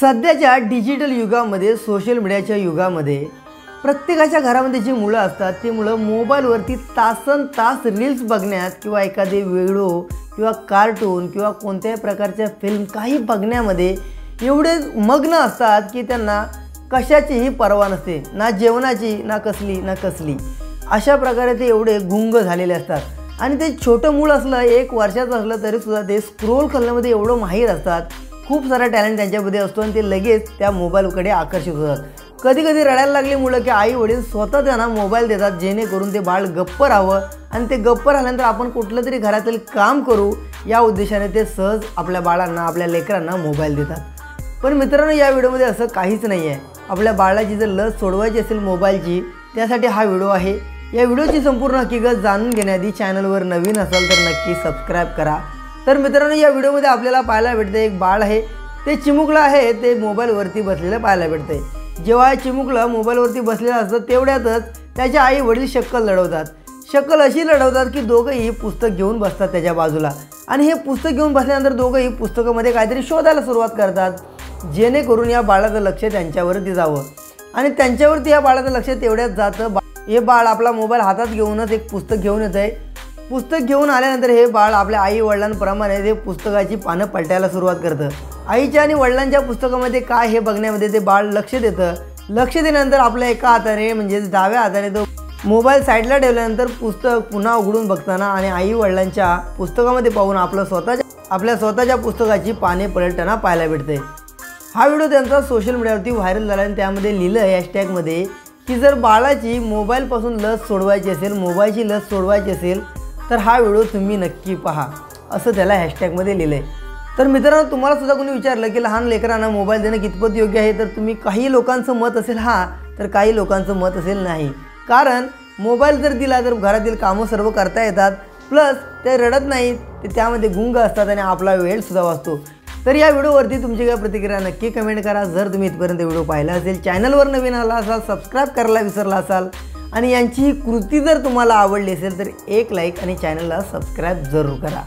सध्याच्या डिजिटल युगामध्ये, सोशल मीडियाच्या युगामध्ये प्रत्येकाच्या घरामध्ये जी मुलं असतात ती मुलं मोबाईलवरती तासनतास रील्स बघण्यात किंवा एखादे व्हिडिओ किंवा कार्टून किंवा कोणत्याही प्रकारच्या फिल्म काही बघण्यामध्ये एवढे मग्न असतात की त्यांना कशाचीही पर्वा नसते, ना जेवणाची ना कसली। अशा प्रकारे ते एवढे गुंग झालेले असतात। आणि ते छोटं मूल असलं, 1 वर्षाचं असलं तरीसुद्धा ते स्क्रोल करण्यामध्ये एवढं माहीर असतात। खूप सारा टॅलेंट त्यांच्यामध्ये असतो आणि ते लगेच त्या मोबाईलकडे आकर्षित होतात। कधी कधी रडायला लागली मुलं की आई वडील स्वतः त्यांना मोबाईल देतात जेणेकरून ते बाळ गप्प राहावं आणि ते गप्प राहिल्यानंतर आपण कुठलं तरी घरातील काम करू या उद्देशाने ते सहज आपल्या बाळांना, आपल्या लेकरांना मोबाईल देतात। पण मित्रांनो, या व्हिडिओमध्ये असं काहीच नाही आहे। आपल्या बाळाची जर लस सोडवायची असेल मोबाईलची, त्यासाठी हा व्हिडिओ आहे। या व्हिडिओची संपूर्ण हकीकत जाणून घेण्याआधी चॅनलवर नवीन असाल तर नक्की सबस्क्राईब करा। तर मित्रांनो, या व्हिडिओमध्ये आपल्याला पाहायला भेटते एक बाळ आहे, ते चिमुकलं आहे, ते मोबाईलवरती बसलेलं पाहायला भेटते। जेव्हा चिमुकलं मोबाईलवरती बसलेलं असतं तेवढ्यातच त्याचे आई वडील शक्कल लढवतात। शक्कल अशी लढवतात की दोघंही पुस्तक घेऊन बसतात त्याच्या बाजूला आणि हे पुस्तक घेऊन बसल्यानंतर दोघंही पुस्तकामध्ये काहीतरी शोधायला सुरुवात करतात जेणेकरून या बाळाचं लक्ष त्यांच्यावरती जावं। आणि त्यांच्यावरती या बाळाचं लक्ष तेवढ्यात जातं। हे बाळ आपला मोबाईल हातात घेऊनच एक पुस्तक घेऊन येत आहे। पुस्तक घेऊन आल्यानंतर हे बाळ आपल्या आई वडिलांप्रमाणे ते पुस्तकाची पानं पलटायला सुरुवात करतं। आईच्या आणि वडिलांच्या पुस्तकामध्ये काय हे बघण्यामध्ये ते बाळ लक्ष देतं। लक्ष दिल्यानंतर आपल्या एका हाताने म्हणजे डाव्या हाताने तो मोबाईल साईडला ठेवल्यानंतर पुस्तक पुन्हा उघडून बघताना आणि आई वडिलांच्या पुस्तकामध्ये पाहून आपल्या स्वतःच्या पुस्तकाची पाने पलटताना पाहायला भेटते। हा व्हिडिओ त्यांचा सोशल मीडियावरती व्हायरल झाला आणि त्यामध्ये लिहिलं हॅशटॅगमध्ये की जर बाळाची मोबाईलपासून लस सोडवायची असेल, मोबाईलची लस सोडवायची असेल तर हा व्हिडिओ तुम्ही नक्की पहा, असं त्याला हॅशटॅगमध्ये लिहिलं आहे। तर मित्रांनो, तुम्हाला सुद्धा कोणी विचारलं की लहान लेकरांना मोबाईल देणं कितपत योग्य आहे, तर तुम्ही काही लोकांचं मत असेल हां, तर काही लोकांचं मत असेल नाही। कारण मोबाईल जर दिला तर घरातील कामं सर्व करता येतात, प्लस ते रडत नाहीत, ते त्यामध्ये गुंग असतात आणि आपला वेळसुद्धा वाचतो। तर या व्हिडिओवरती तुमची काय प्रतिक्रिया नक्की कमेंट करा। जर तुम्ही इथपर्यंत व्हिडिओ पाहिला असेल, चॅनलवर नवीन आला असाल, सबस्क्राईब करायला विसरला असाल आणि यांची ही कृती जर तुम्हाला आवडली असेल तर एक लाईक आणि चॅनलला सबस्क्राईब जरूर करा।